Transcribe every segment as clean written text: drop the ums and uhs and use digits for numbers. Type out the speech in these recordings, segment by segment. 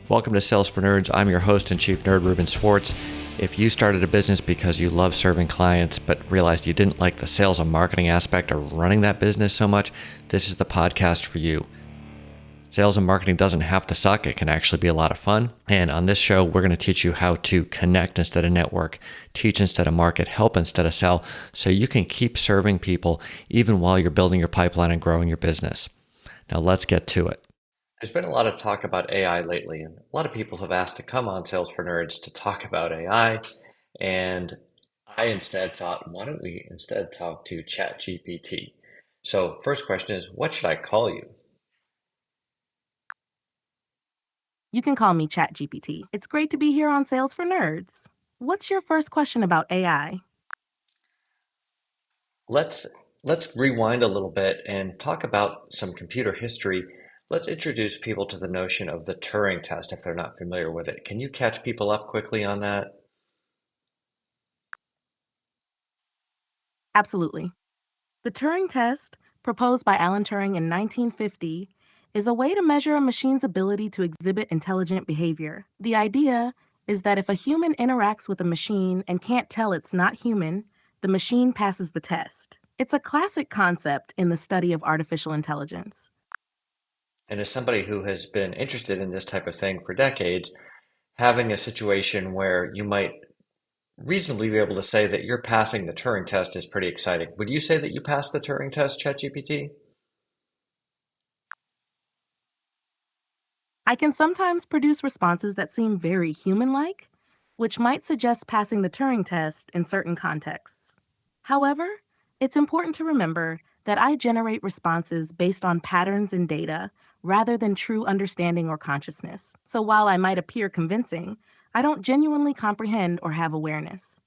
Welcome to Sales for Nerds. I'm your host and chief nerd, Ruben Swartz. If you started a business because you love serving clients but realized you didn't like the sales and marketing aspect of running that business so much, this is the podcast for you. Sales and marketing doesn't have to suck. It can actually be a lot of fun. And on this show, we're going to teach you how to connect instead of network, teach instead of market, help instead of sell, so you can keep serving people even while you're building your pipeline and growing your business. Now let's get to it. There's been a lot of talk about AI lately, and a lot of people have asked to come on Sales for Nerds to talk about AI. And I instead thought, why don't we instead talk to ChatGPT? So first question is, what should I call you? You can call me ChatGPT. It's great to be here on Sales for Nerds. What's your first question about AI? Let's rewind a little bit and talk about some computer history. Let's introduce people to the notion of the Turing test if they're not familiar with it. Can you catch people up quickly on that? Absolutely. The Turing test, proposed by Alan Turing in 1950, is a way to measure a machine's ability to exhibit intelligent behavior. The idea is that if a human interacts with a machine and can't tell it's not human, the machine passes the test. It's a classic concept in the study of artificial intelligence. And as somebody who has been interested in this type of thing for decades, having a situation where you might reasonably be able to say that you're passing the Turing test is pretty exciting. Would you say that you passed the Turing test, ChatGPT? I can sometimes produce responses that seem very human-like, which might suggest passing the Turing test in certain contexts. However, it's important to remember that I generate responses based on patterns in data rather than true understanding or consciousness. So while I might appear convincing, I don't genuinely comprehend or have awareness.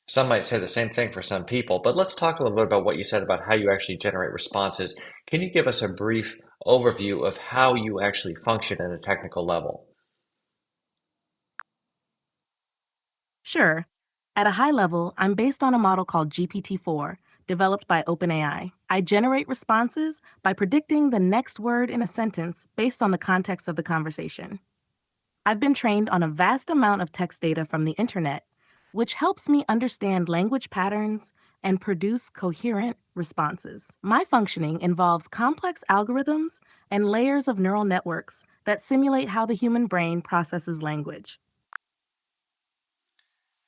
Some might say the same thing for some people, but let's talk a little bit about what you said about how you actually generate responses. Can you give us a brief overview of how you actually function at a technical level? Sure. At a high level, I'm based on a model called GPT-4, developed by OpenAI. I generate responses by predicting the next word in a sentence based on the context of the conversation. I've been trained on a vast amount of text data from the internet, which helps me understand language patterns and produce coherent responses. My functioning involves complex algorithms and layers of neural networks that simulate how the human brain processes language.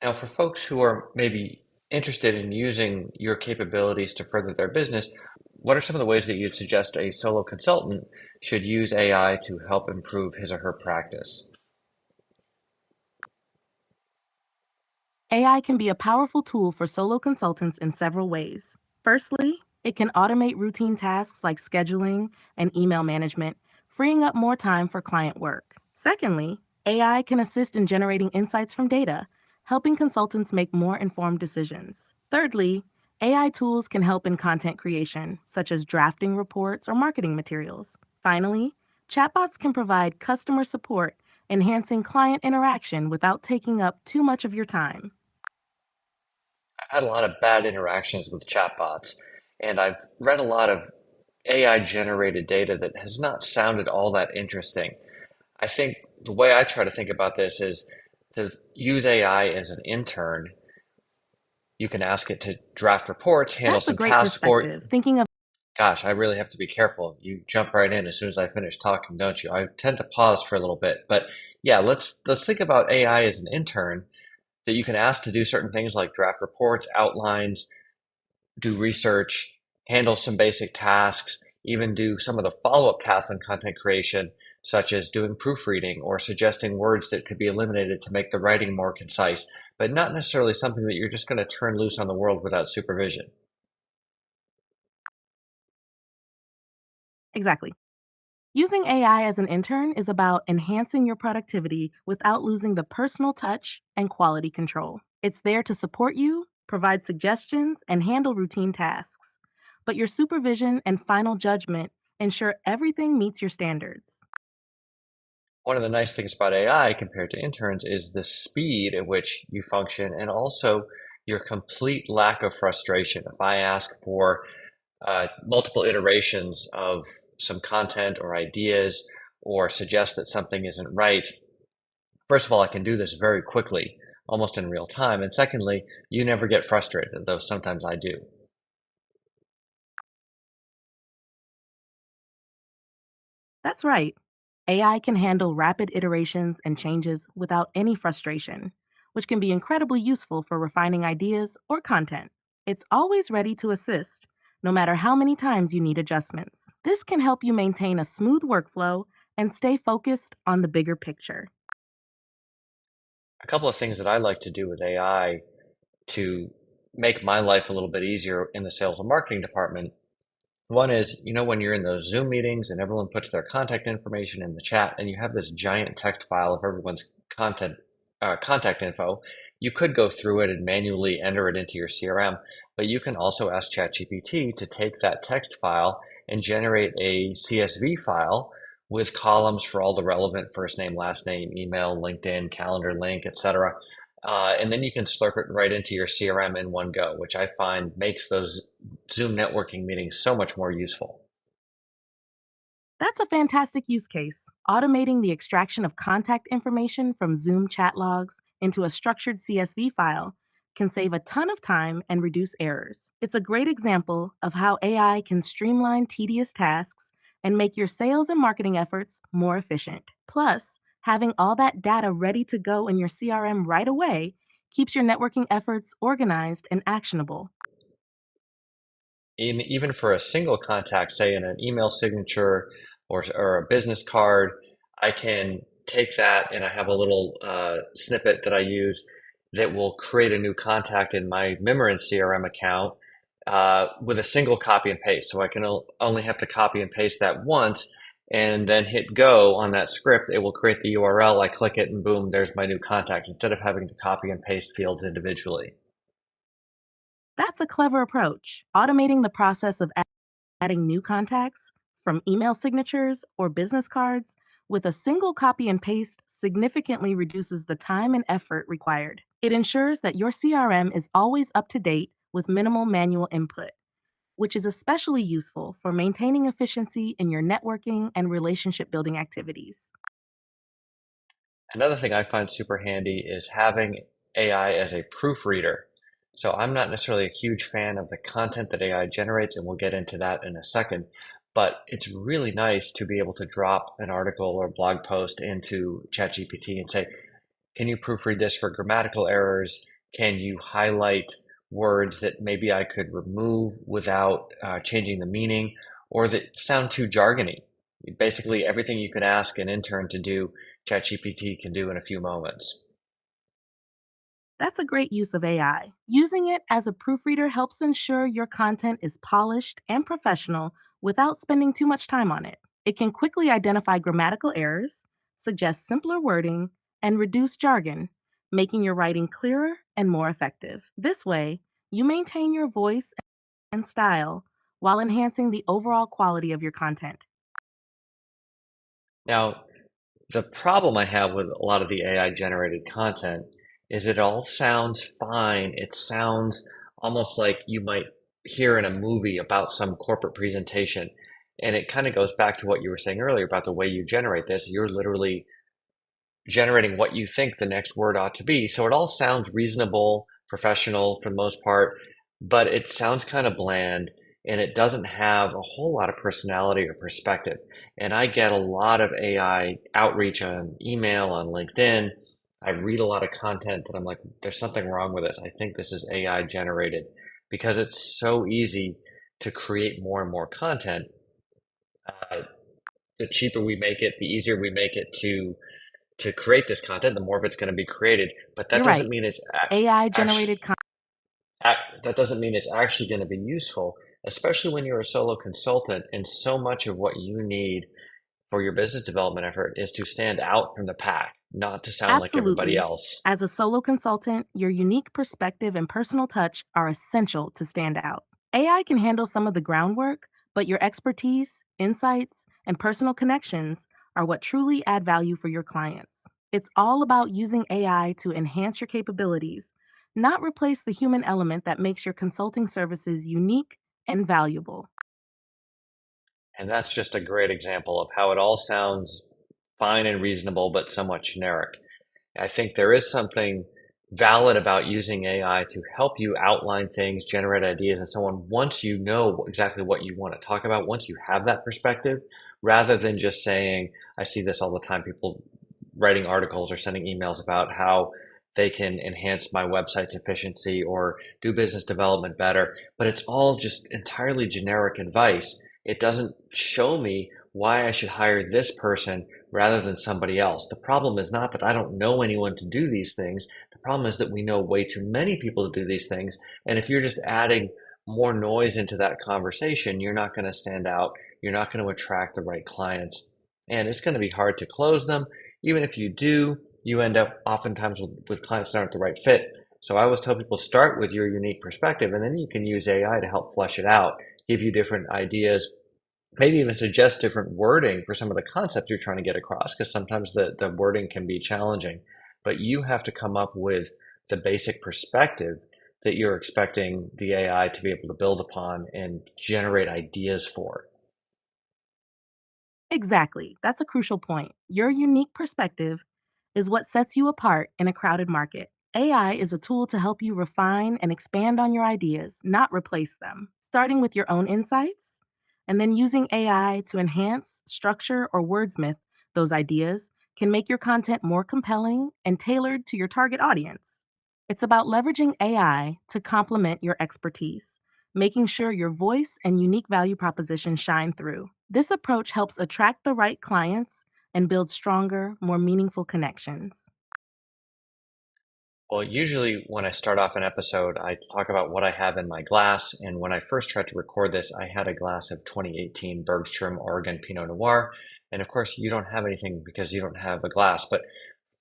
Now, for folks who are maybe interested in using your capabilities to further their business, what are some of the ways that you'd suggest a solo consultant should use AI to help improve his or her practice? AI can be a powerful tool for solo consultants in several ways. Firstly, it can automate routine tasks like scheduling and email management, freeing up more time for client work. Secondly, AI can assist in generating insights from data, helping consultants make more informed decisions. Thirdly, AI tools can help in content creation, such as drafting reports or marketing materials. Finally, chatbots can provide customer support, enhancing client interaction without taking up too much of your time. I've had a lot of bad interactions with chatbots, and I've read a lot of AI generated data that has not sounded all that interesting. I think the way I try to think about this is to use AI as an intern. You can ask it to draft reports, handle That's a some great tasks for perspective. Thinking of Gosh, I really have to be careful. You jump right in as soon as I finish talking, don't you? I tend to pause for a little bit, but yeah, let's think about AI as an intern that you can ask to do certain things like draft reports, outlines, do research, handle some basic tasks, even do some of the follow-up tasks on content creation, such as doing proofreading or suggesting words that could be eliminated to make the writing more concise, but not necessarily something that you're just going to turn loose on the world without supervision. exactly. Using AI as an intern is about enhancing your productivity without losing the personal touch and quality control. It's there to support you, provide suggestions, and handle routine tasks. But your supervision and final judgment ensure everything meets your standards. One of the nice things about AI compared to interns is the speed at which you function and also your complete lack of frustration. If I ask for multiple iterations of some content or ideas, or suggest that something isn't right, first of all, I can do this very quickly, almost in real time. And secondly, you never get frustrated, though sometimes I do. That's right. AI can handle rapid iterations and changes without any frustration, which can be incredibly useful for refining ideas or content. It's always ready to assist, no matter how many times you need adjustments. This can help you maintain a smooth workflow and stay focused on the bigger picture. A couple of things that I like to do with AI to make my life a little bit easier in the sales and marketing department. One is, when you're in those Zoom meetings and everyone puts their contact information in the chat and you have this giant text file of everyone's contact info, you could go through it and manually enter it into your CRM, but you can also ask ChatGPT to take that text file and generate a CSV file with columns for all the relevant first name, last name, email, LinkedIn, calendar link, etc. And then you can slurp it right into your CRM in one go, which I find makes those Zoom networking meetings so much more useful. That's a fantastic use case. Automating the extraction of contact information from Zoom chat logs into a structured CSV file can save a ton of time and reduce errors. It's a great example of how AI can streamline tedious tasks and make your sales and marketing efforts more efficient. Plus, having all that data ready to go in your CRM right away keeps your networking efforts organized and actionable. Even for a single contact, say in an email signature or a business card, I can take that and I have a little snippet that I use that will create a new contact in my Mimrin CRM account with a single copy and paste. So I can only have to copy and paste that once and then hit go on that script. It will create the URL. I click it and boom, there's my new contact instead of having to copy and paste fields individually. That's a clever approach. Automating the process of adding new contacts from email signatures or business cards with a single copy and paste significantly reduces the time and effort required. It ensures that your CRM is always up to date with minimal manual input, which is especially useful for maintaining efficiency in your networking and relationship building activities. Another thing I find super handy is having AI as a proofreader. So I'm not necessarily a huge fan of the content that AI generates, and we'll get into that in a second. But it's really nice to be able to drop an article or blog post into ChatGPT and say, can you proofread this for grammatical errors? Can you highlight words that maybe I could remove without changing the meaning or that sound too jargony? Basically, everything you could ask an intern to do, ChatGPT can do in a few moments. That's a great use of AI. Using it as a proofreader helps ensure your content is polished and professional without spending too much time on it. It can quickly identify grammatical errors, suggest simpler wording, and reduce jargon, making your writing clearer and more effective. This way, you maintain your voice and style while enhancing the overall quality of your content. Now, the problem I have with a lot of the AI generated content is it all sounds fine. It sounds almost like you might hear in a movie about some corporate presentation. And it kind of goes back to what you were saying earlier about the way you generate this. You're literally generating what you think the next word ought to be. So it all sounds reasonable, professional for the most part, but it sounds kind of bland and it doesn't have a whole lot of personality or perspective. And I get a lot of AI outreach on email, on LinkedIn. I read a lot of content that I'm like, there's something wrong with this. I think this is AI generated because it's so easy to create more and more content. Uh, the cheaper we make it, the easier we make it to create this content, the more of it's going to be created. But You're right. AI actually generated that doesn't mean it's actually going to be useful, especially when you're a solo consultant. And so much of what you need for your business development effort is to stand out from the pack, not to sound like everybody Absolutely. else. As a solo consultant, your unique perspective and personal touch are essential to stand out. AI can handle some of the groundwork, but your expertise, insights, and personal connections are what truly add value for your clients. It's all about using AI to enhance your capabilities, not replace the human element that makes your consulting services unique and valuable. And that's just a great example of how it all sounds fine and reasonable, but somewhat generic. I think there is something valid about using AI to help you outline things, generate ideas, and so on once you know exactly what you want to talk about, once you have that perspective, rather than just saying, I see this all the time, people writing articles or sending emails about how they can enhance my website's efficiency or do business development better, but it's all just entirely generic advice. It doesn't show me why I should hire this person rather than somebody else. The problem is not that I don't know anyone to do these things. The problem is that we know way too many people to do these things. And if you're just adding more noise into that conversation, you're not going to stand out. You're not going to attract the right clients. And it's going to be hard to close them. Even if you do, you end up oftentimes with clients that aren't the right fit. So I always tell people start with your unique perspective, and then you can use AI to help flesh it out, give you different ideas, maybe even suggest different wording for some of the concepts you're trying to get across, because sometimes the wording can be challenging. But you have to come up with the basic perspective that you're expecting the AI to be able to build upon and generate ideas for. Exactly. That's a crucial point. Your unique perspective is what sets you apart in a crowded market. AI is a tool to help you refine and expand on your ideas, not replace them. Starting with your own insights and then using AI to enhance, structure, or wordsmith those ideas can make your content more compelling and tailored to your target audience. It's about leveraging AI to complement your expertise, making sure your voice and unique value proposition shine through. This approach helps attract the right clients and build stronger, more meaningful connections. Well, usually when I start off an episode, I talk about what I have in my glass. And when I first tried to record this, I had a glass of 2018 Bergstrom Oregon Pinot Noir. And of course, you don't have anything because you don't have a glass. But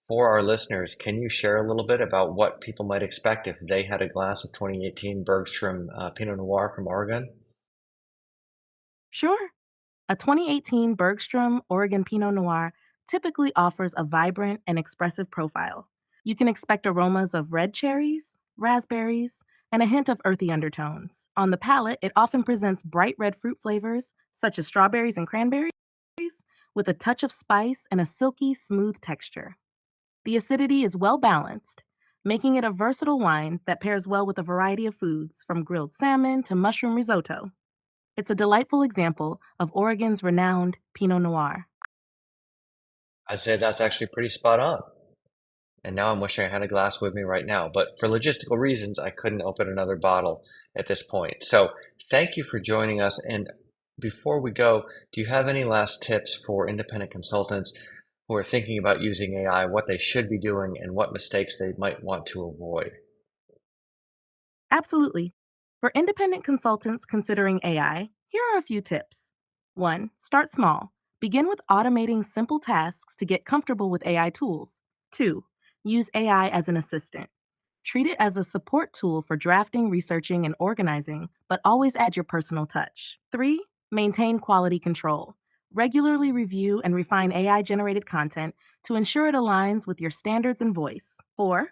for our listeners, can you share a little bit about what people might expect if they had a glass of 2018 Bergstrom Pinot Noir from Oregon? Sure, a 2018 Bergstrom Oregon Pinot Noir typically offers a vibrant and expressive profile. You can expect aromas of red cherries, raspberries, and a hint of earthy undertones. On the palate, it often presents bright red fruit flavors, such as strawberries and cranberries, with a touch of spice and a silky, smooth texture. The acidity is well balanced, making it a versatile wine that pairs well with a variety of foods, from grilled salmon to mushroom risotto. It's a delightful example of Oregon's renowned Pinot Noir. I'd say that's actually pretty spot on. And now I'm wishing I had a glass with me right now. But for logistical reasons, I couldn't open another bottle at this point. So thank you for joining us. And before we go, do you have any last tips for independent consultants who are thinking about using AI, what they should be doing, and what mistakes they might want to avoid? Absolutely. For independent consultants considering AI, here are a few tips. 1. Start small. Begin with automating simple tasks to get comfortable with AI tools. 2. Use AI as an assistant. Treat it as a support tool for drafting, researching, and organizing, but always add your personal touch. 3. Maintain quality control. Regularly review and refine AI generated content to ensure it aligns with your standards and voice. 4.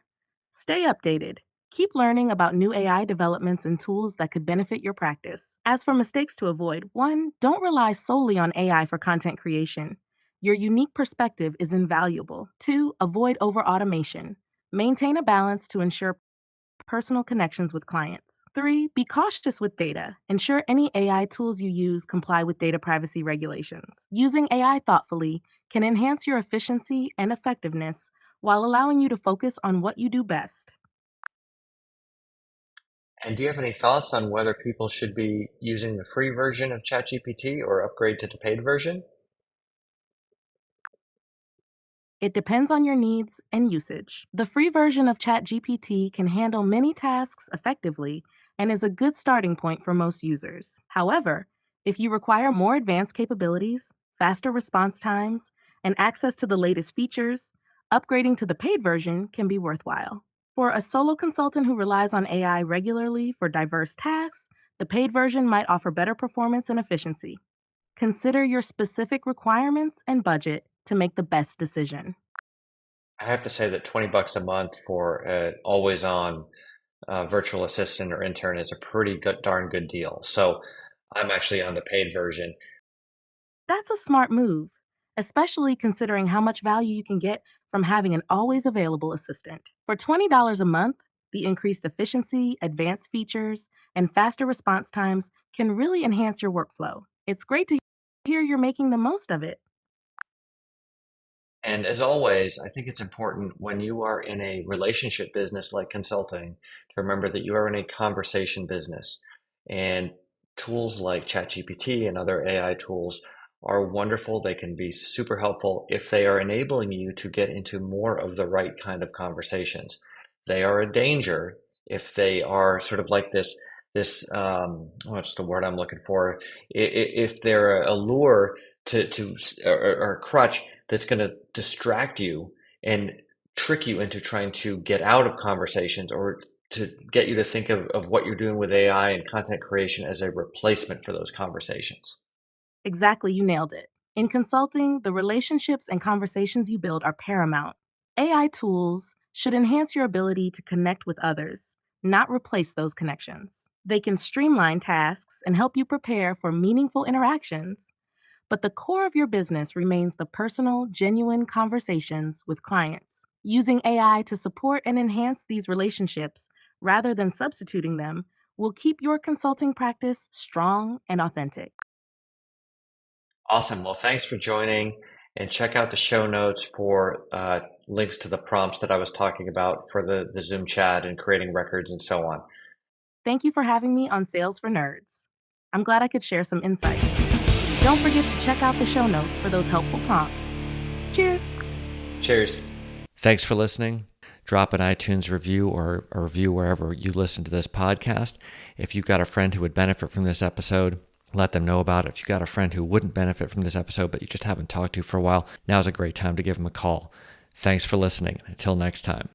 Stay updated. Keep learning about new AI developments and tools that could benefit your practice. As for mistakes to avoid, 1. Don't rely solely on AI for content creation. Your unique perspective is invaluable. 2. Avoid over automation. Maintain a balance to ensure personal connections with clients. 3. Be cautious with data. Ensure any AI tools you use comply with data privacy regulations. Using AI thoughtfully can enhance your efficiency and effectiveness while allowing you to focus on what you do best. And do you have any thoughts on whether people should be using the free version of ChatGPT or upgrade to the paid version? It depends on your needs and usage. The free version of ChatGPT can handle many tasks effectively and is a good starting point for most users. However, if you require more advanced capabilities, faster response times, and access to the latest features, upgrading to the paid version can be worthwhile. For a solo consultant who relies on AI regularly for diverse tasks, the paid version might offer better performance and efficiency. Consider your specific requirements and budget to make the best decision. I have to say that 20 bucks a month for an always on virtual assistant or intern is a pretty good, darn good deal. So I'm actually on the paid version. That's a smart move. especially considering how much value you can get from having an always available assistant. For $20 a month, the increased efficiency, advanced features, and faster response times can really enhance your workflow. It's great to hear you're making the most of it. And as always, I think it's important when you are in a relationship business like consulting to remember that you are in a conversation business. And tools like ChatGPT and other AI tools are wonderful. They can be super helpful if they are enabling you to get into more of the right kind of conversations. They are a danger if they are sort of like this what's the word I'm looking for? If they're a lure to or a crutch that's going to distract you and trick you into trying to get out of conversations or to get you to think of what you're doing with AI and content creation as a replacement for those conversations. Exactly, you nailed it. In consulting, the relationships and conversations you build are paramount. AI tools should enhance your ability to connect with others, not replace those connections. They can streamline tasks and help you prepare for meaningful interactions, but the core of your business remains the personal, genuine conversations with clients. Using AI to support and enhance these relationships rather than substituting them will keep your consulting practice strong and authentic. Awesome. Well, thanks for joining, and check out the show notes for links to the prompts that I was talking about for the Zoom chat and creating records and so on. Thank you for having me on Sales for Nerds. I'm glad I could share some insights. Don't forget to check out the show notes for those helpful prompts. Cheers! Cheers. Thanks for listening. Drop an iTunes review or a review wherever you listen to this podcast. If you've got a friend who would benefit from this episode, let them know about it. If you've got a friend who wouldn't benefit from this episode, but you just haven't talked to for a while, now's a great time to give them a call. Thanks for listening. Until next time.